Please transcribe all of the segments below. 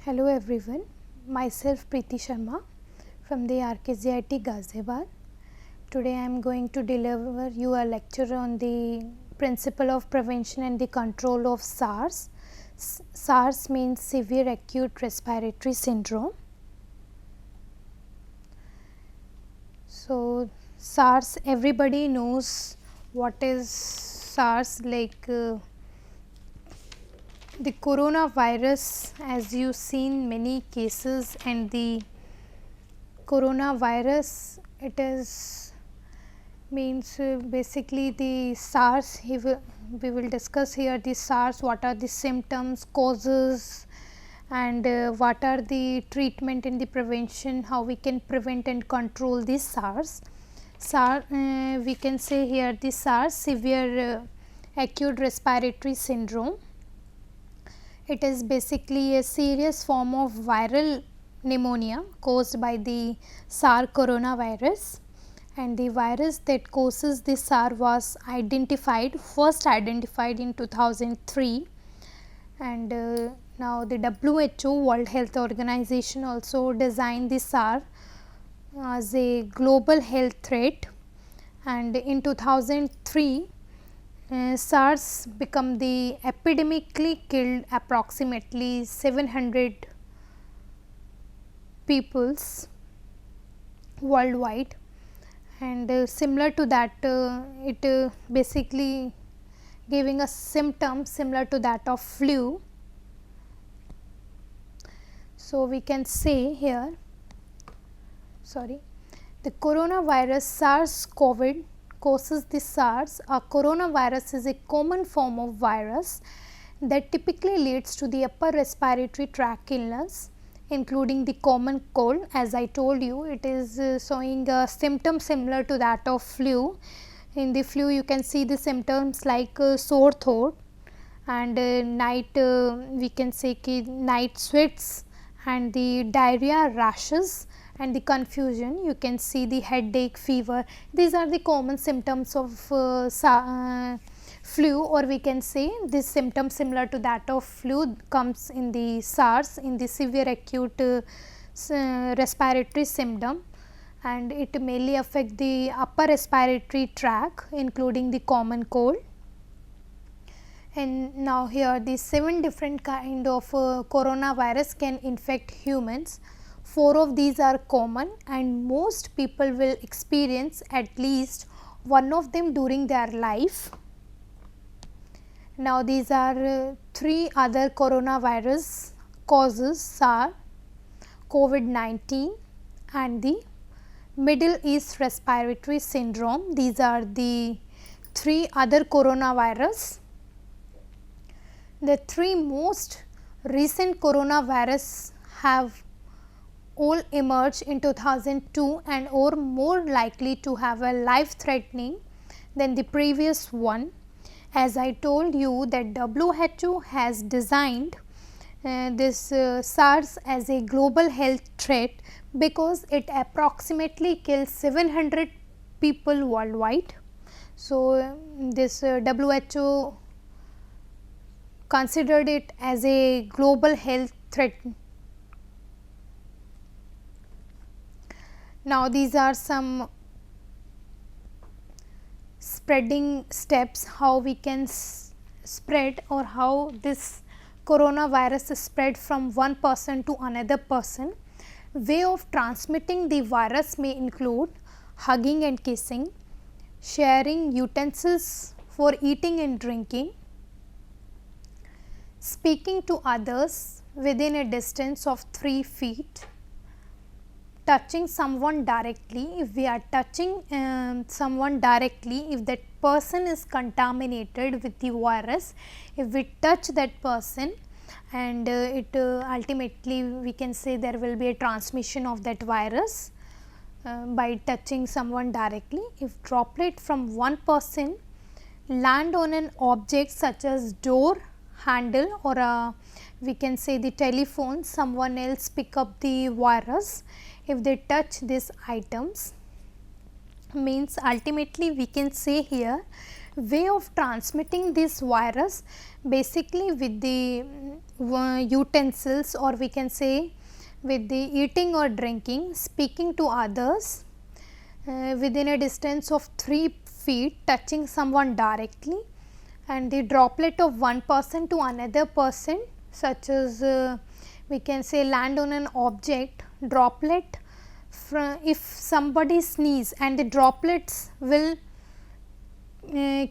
Hello everyone, myself Preeti Sharma from the RKZIT Ghaziabad. Today I am going to deliver you a lecture on the principle of prevention and the control of SARS. SARS means severe acute respiratory syndrome. So SARS, everybody knows what is SARS, the coronavirus, as you seen many cases, and the coronavirus, it is means basically the SARS. We will discuss here the SARS, what are the symptoms, causes, and what are the treatment and the prevention, how we can prevent and control this SARS. We can say here the SARS, severe acute respiratory syndrome. It is basically a serious form of viral pneumonia caused by the SARS coronavirus, and the virus that causes this SARS was first identified in 2003, and now the WHO, World Health Organization, also designed the SARS as a global health threat, and in 2003 SARS become the epidemically killed approximately 700 peoples worldwide, and similar to that it basically giving a symptom similar to that of flu. So we can say here, the coronavirus SARS-CoV causes the SARS. A coronavirus is a common form of virus that typically leads to the upper respiratory tract illness, including the common cold. As I told you, it is showing a symptom similar to that of flu. In the flu, you can see the symptoms like sore throat and we can say night sweats and the diarrhea, rashes, and the confusion. You can see the headache, fever. These are the common symptoms of flu, or we can say this symptom similar to that of flu comes in the SARS, in the severe acute respiratory symptom, and it mainly affect the upper respiratory tract, including the common cold. And now here the 7 different kind of coronavirus can infect humans. 4 of these are common, and most people will experience at least one of them during their life. Now these are 3 other coronavirus causes: SARS, COVID-19, and the Middle East respiratory syndrome. These are the 3 other coronavirus. The 3 most recent coronavirus have all emerged in 2002 and or more likely to have a life threatening than the previous one. As I told you that WHO has designed this SARS as a global health threat because it approximately kills 700 people worldwide. So this WHO considered it as a global health threat. Now these are some spreading steps, how we can spread, or how this coronavirus is spread from one person to another person. Way of transmitting the virus may include hugging and kissing, sharing utensils for eating and drinking, speaking to others within a distance of 3 feet, touching someone directly. If we are touching someone directly, if that person is contaminated with the virus, if we touch that person, and ultimately we can say there will be a transmission of that virus by touching someone directly. If droplet from one person land on an object such as door handle, or we can say the telephone, someone else pick up the virus. If they touch these items, means ultimately we can say here way of transmitting this virus basically with the utensils, or we can say with the eating or drinking, speaking to others within a distance of 3 feet, touching someone directly, and the droplet of one person to another person, such as we can say land on an object, droplet, if somebody sneeze and the droplets will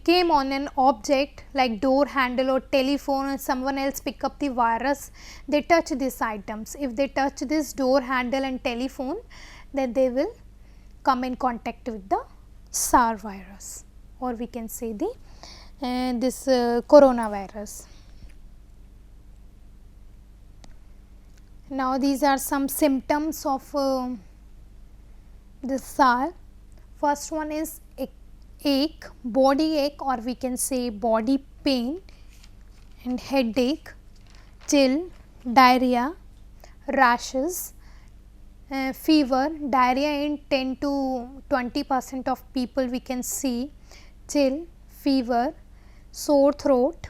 came on an object like door handle or telephone, and someone else pick up the virus, they touch these items. If they touch this door handle and telephone, then they will come in contact with the SARS virus, or we can say the this coronavirus. Now, these are some symptoms of the SARS. First one is ache, body ache, or we can say body pain and headache, chill, diarrhea, rashes, fever. Diarrhea in 10 to 20% of people we can see, chill, fever, sore throat,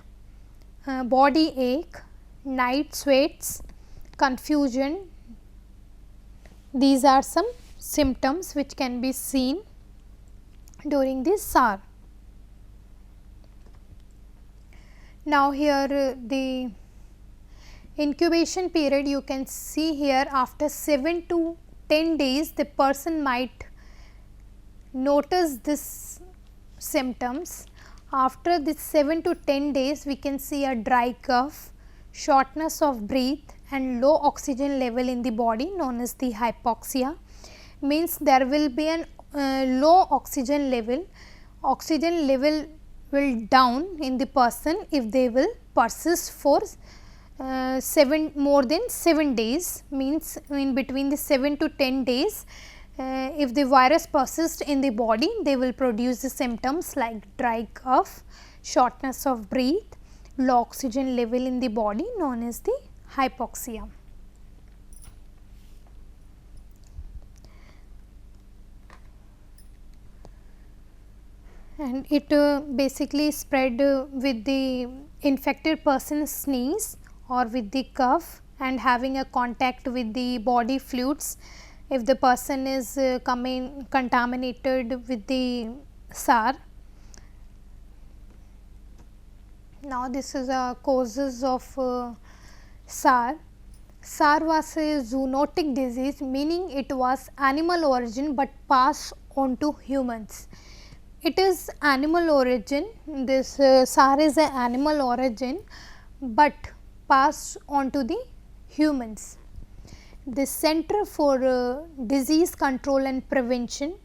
body ache, night sweats, confusion. These are some symptoms which can be seen during this SARS. Now, here the incubation period, you can see here after 7 to 10 days the person might notice this symptoms. After this 7 to 10 days we can see a dry cough, shortness of breath and low oxygen level in the body, known as the hypoxia. Means there will be an low oxygen level will down in the person if they will persist for more than 7 days. Means in between the 7 to 10 days, if the virus persists in the body, they will produce the symptoms like dry cough, shortness of breath, low oxygen level in the body, known as the hypoxia. And it basically spread with the infected person's sneeze or with the cough and having a contact with the body fluids. If the person is contaminated with the SARS. Now, this is a causes of SARS. SARS was a zoonotic disease, meaning it was animal origin but passed on to humans. It is animal origin, this SARS is an animal origin but passed on to the humans. The Center for Disease Control and Prevention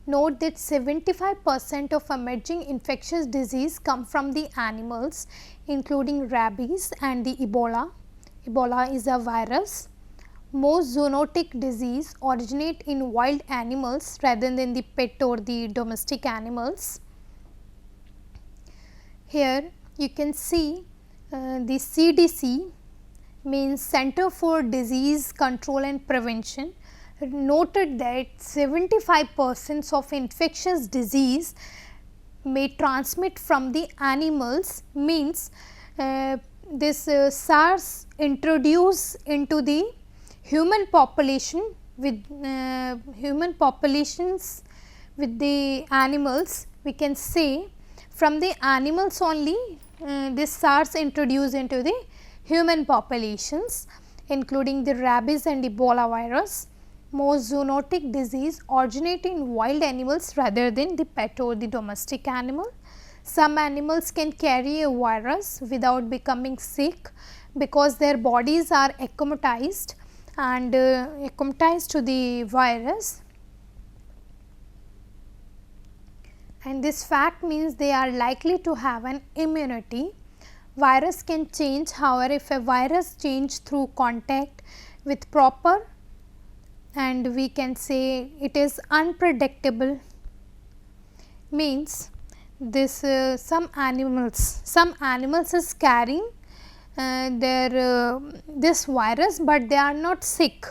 note that 75% of emerging infectious disease come from the animals, including rabies and the Ebola. Ebola is a virus. Most zoonotic disease originate in wild animals rather than the pet or the domestic animals. Here you can see the CDC, means Center for Disease Control and Prevention, noted that 75% of infectious disease may transmit from the animals. Means this SARS introduced into the human population with human populations with the animals. We can say from the animals only this SARS introduced into the human populations, including the rabies and Ebola virus. Most zoonotic disease originate in wild animals rather than the pet or the domestic animal. Some animals can carry a virus without becoming sick because their bodies are acclimatized and acclimatized to the virus, and this fact means they are likely to have an immunity. Virus can change, however, if a virus change through contact with proper, and we can say it is unpredictable. Means this some animals is carrying this virus, but they are not sick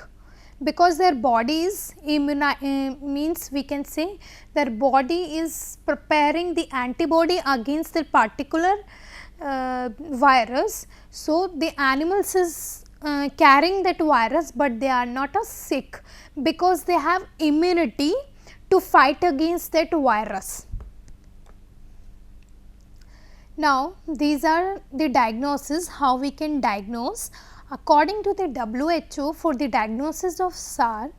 because their body is means we can say their body is preparing the antibody against the particular virus. So, the animals is carrying that virus, but they are not sick because they have immunity to fight against that virus. Now, these are the diagnosis, how we can diagnose. According to the WHO, for the diagnosis of SARS,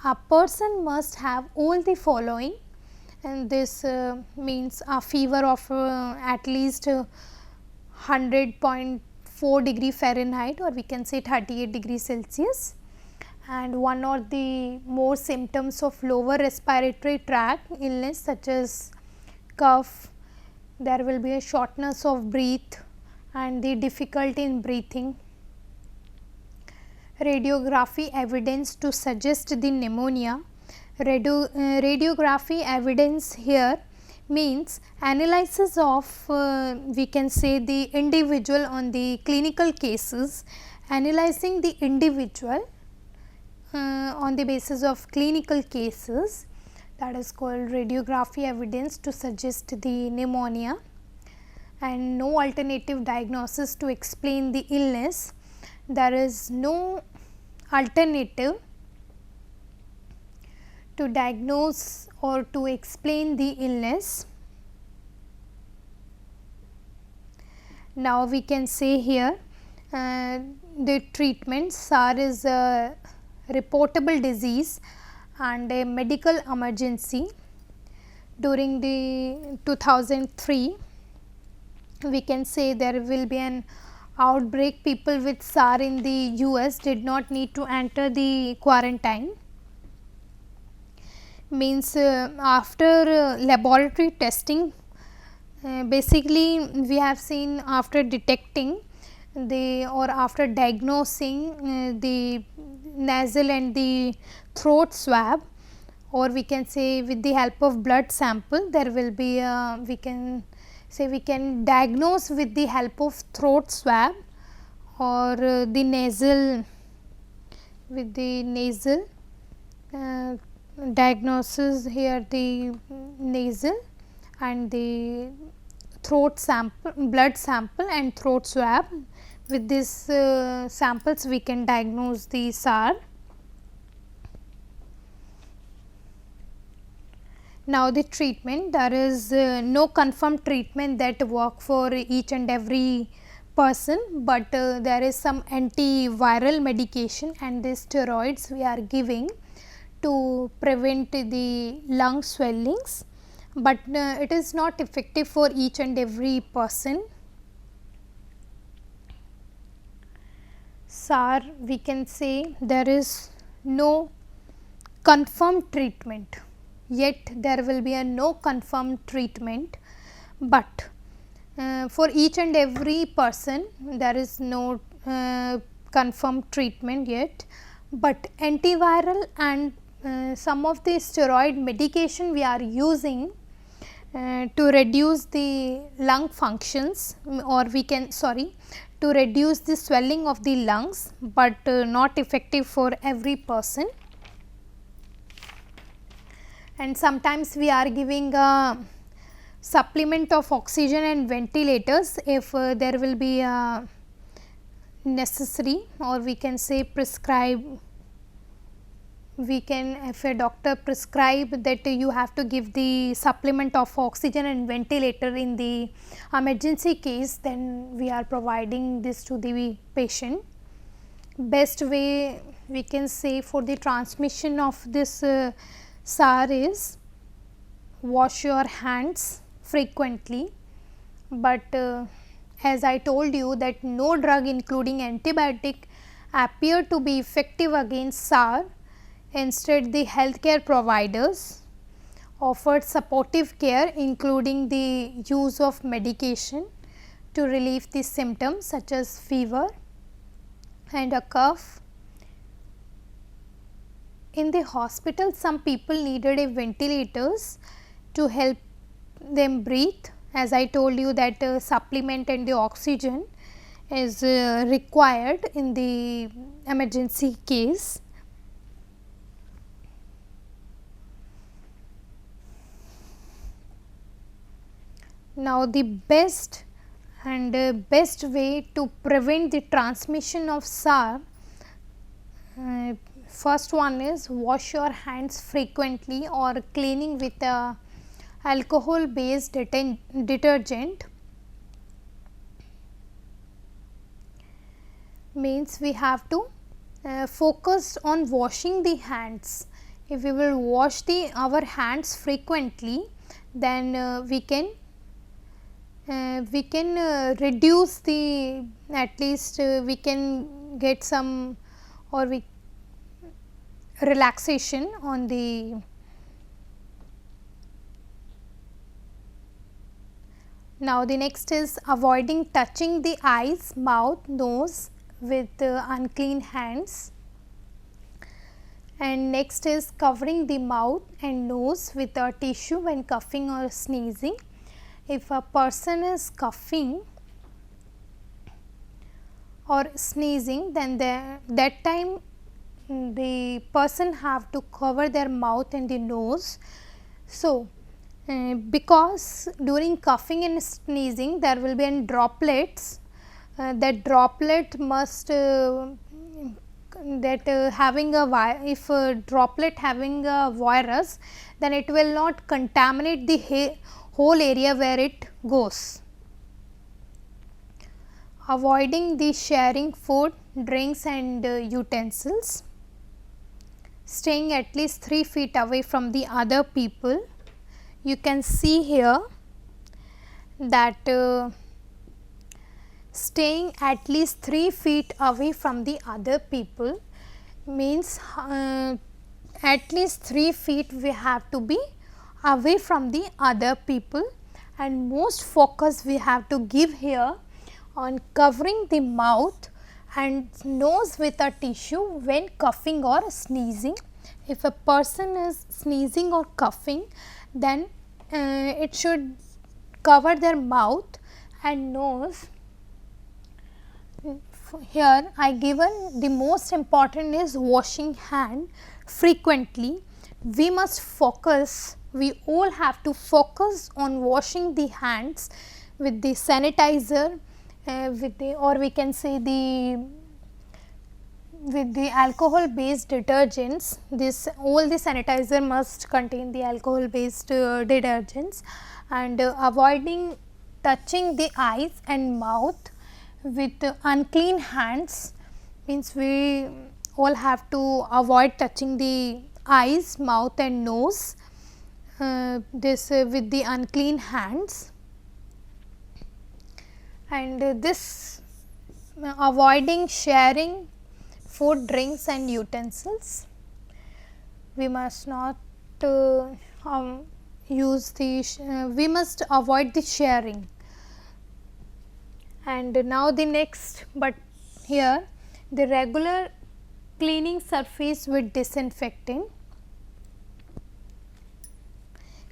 a person must have all the following, and this means a fever of at least 100.4 degree Fahrenheit, or we can say 38 degrees Celsius, and one or the more symptoms of lower respiratory tract illness such as cough, there will be a shortness of breath and the difficulty in breathing. Radiography evidence to suggest the pneumonia. Radiography evidence here means analysis of we can say the individual on the clinical cases, analyzing the individual on the basis of clinical cases, that is called radiography evidence to suggest the pneumonia, and no alternative diagnosis to explain the illness. There is no alternative to diagnose or to explain the illness. Now, we can say here the treatment. SARS is a reportable disease and a medical emergency. During the 2003, we can say there will be an outbreak. People with SARS in the US did not need to enter the quarantine. Means after laboratory testing, basically we have seen after detecting the or after diagnosing the nasal and the throat swab, or we can say with the help of blood sample, there will be we can say we can diagnose with the help of throat swab or the nasal, with the nasal diagnosis here, the nasal and the throat sample, blood sample and throat swab. With these samples we can diagnose the SARS. Now, the treatment, there is no confirmed treatment that work for each and every person, but there is some antiviral medication and the steroids we are giving to prevent the lung swellings, but it is not effective for each and every person. SARS, we can say there is no confirmed treatment, yet there will be a no confirmed treatment, but for each and every person there is no confirmed treatment yet, but antiviral and some of the steroid medication we are using to reduce the lung functions, or we can to reduce the swelling of the lungs, but not effective for every person. And sometimes we are giving a supplement of oxygen and ventilators if there will be necessary, or we can say prescribe, we can, if a doctor prescribe that you have to give the supplement of oxygen and ventilator in the emergency case, then we are providing this to the patient. Best way we can say for the transmission of this SARS is wash your hands frequently, but as I told you that no drug including antibiotic appear to be effective against SARS. Instead, the healthcare providers offered supportive care including the use of medication to relieve the symptoms such as fever and a cough. In the hospital, some people needed a ventilators to help them breathe. As I told you that supplement and the oxygen is required in the emergency case. Now, the best And best way to prevent the transmission of SARS, first one is wash your hands frequently or cleaning with a alcohol based detergent. Means we have to focus on washing the hands. If we will wash our hands frequently, then we can reduce the, at least we can get some, or we relaxation on the. Now the next is avoiding touching the eyes, mouth, nose with unclean hands. And next is covering the mouth and nose with a tissue when coughing or sneezing. If a person is coughing or sneezing, then that time the person have to cover their mouth and the nose. So because during coughing and sneezing there will be droplets, that droplet must having a if a droplet having a virus, then it will not contaminate the whole area where it goes. Avoiding the sharing food, drinks and utensils. Staying at least 3 feet away from the other people. You can see here that staying at least 3 feet away from the other people means at least 3 feet we have to be away from the other people, and most focus we have to give here on covering the mouth and nose with a tissue when coughing or sneezing. If a person is sneezing or coughing, then it should cover their mouth and nose. Here I given the most important is washing hand frequently. We must focus, we all have to focus on washing the hands with the sanitizer, with the, or we can say with the alcohol based detergents. This all the sanitizer must contain the alcohol based detergents, and avoiding touching the eyes and mouth with unclean hands. Means we all have to avoid touching the eyes, mouth and nose this with the unclean hands. And this avoiding sharing food, drinks and utensils. We must not use the we must avoid the sharing. And now the next, but here the regular cleaning surface with disinfectant.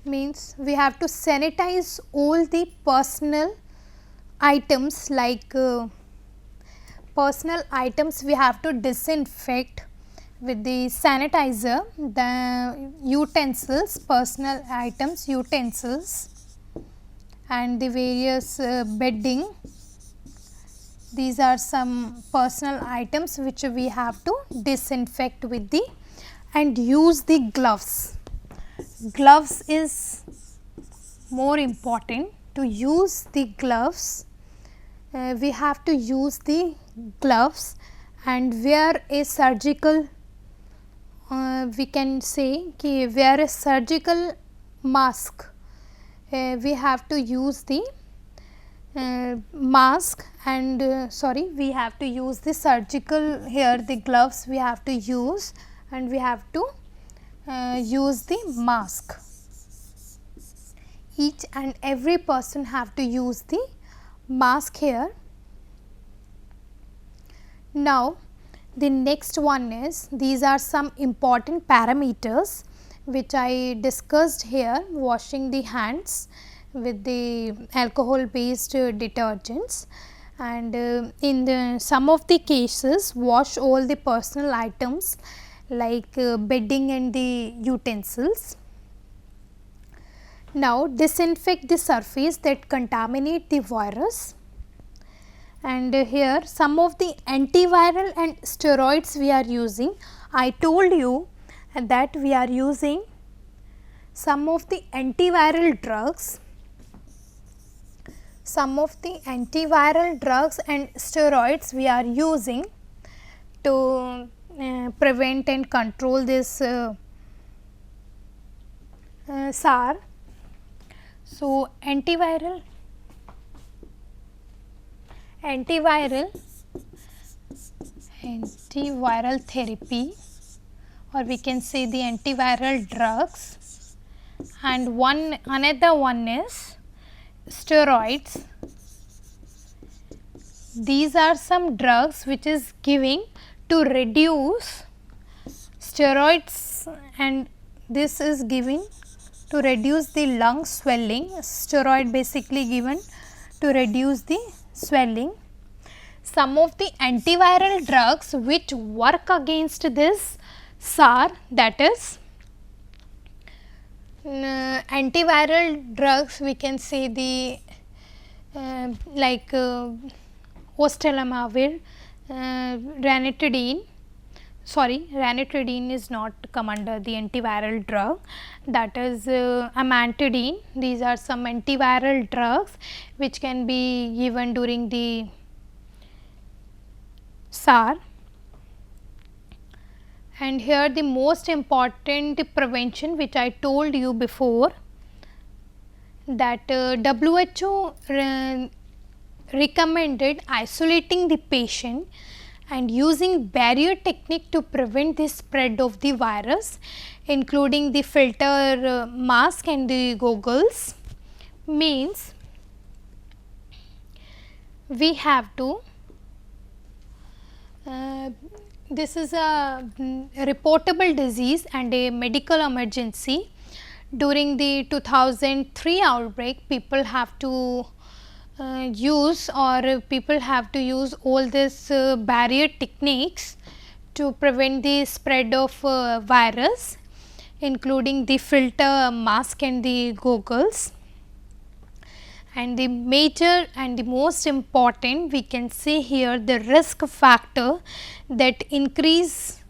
Means we have to sanitize all the personal items, like personal items we have to disinfect with the sanitizer. The utensils, personal items, utensils and the various bedding. These are some personal items which we have to disinfect with the, and use the gloves. Gloves is more important. To use the gloves, we have to use the gloves and wear a surgical, we can say ki wear a surgical mask. We have to use the mask, and sorry, we have to use the surgical, here the gloves we have to use, and we have to use the mask. Each and every person have to use the mask here. Now the next one is, these are some important parameters which I discussed here. Washing the hands with the alcohol based detergents, and in some of the cases wash all the personal items like bedding and the utensils. Now disinfect the surface that contaminate the virus. And here some of the antiviral and steroids we are using. I told you that we are using some of the antiviral drugs, and steroids we are using to prevent and control this SARS. So, antiviral therapy, or we can say the antiviral drugs, and another one is steroids. These are some drugs which is giving to reduce steroids, and this is giving to reduce the lung swelling. Steroid basically given to reduce the swelling. Some of the antiviral drugs which work against this SARS, that is antiviral drugs, we can say the like oseltamivir, ranitidine. Sorry, ranitidine is not come under the antiviral drug, that is amantadine. These are some antiviral drugs which can be given during the SARS. And here the most important prevention which I told you before, that WHO recommended isolating the patient and using barrier technique to prevent the spread of the virus, including the filter mask and the goggles. Means we have to this is a reportable disease and a medical emergency. During the 2003 outbreak, people have to use all these barrier techniques to prevent the spread of virus, including the filter mask and the goggles. And the major and the most important, we can say here, the risk factor that increase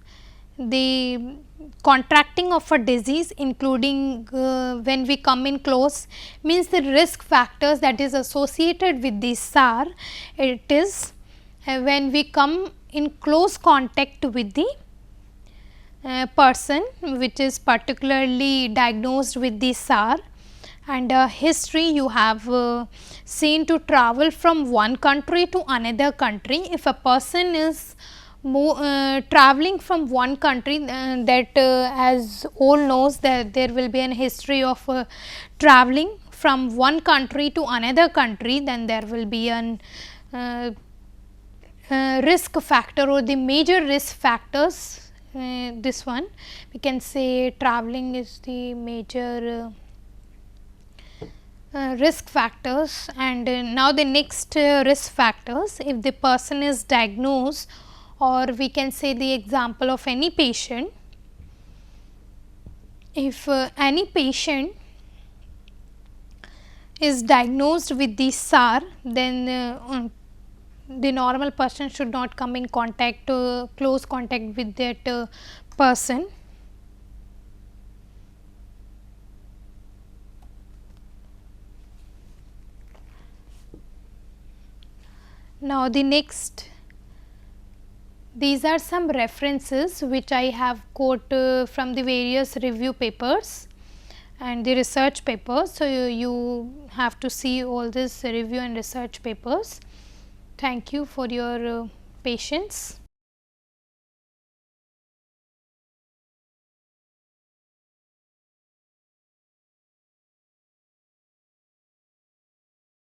the contracting of a disease, including when we come in close, means the risk factors that is associated with the SARS. It is when we come in close contact with the person which is particularly diagnosed with the SARS. And history, you have seen to travel from one country to another country. If a person is traveling from one country, that as all knows that there will be an history of traveling from one country to another country, then there will be an risk factor or the major risk factors. This one we can say traveling is the major risk factors. And now the next risk factors, if the person is diagnosed, or we can say the example of any patient, if any patient is diagnosed with the SARS, then the normal person should not come in contact, close contact with that person. Now the next, these are some references which I have quote from the various review papers and the research papers. So, you have to see all this review and research papers. Thank you for your patience.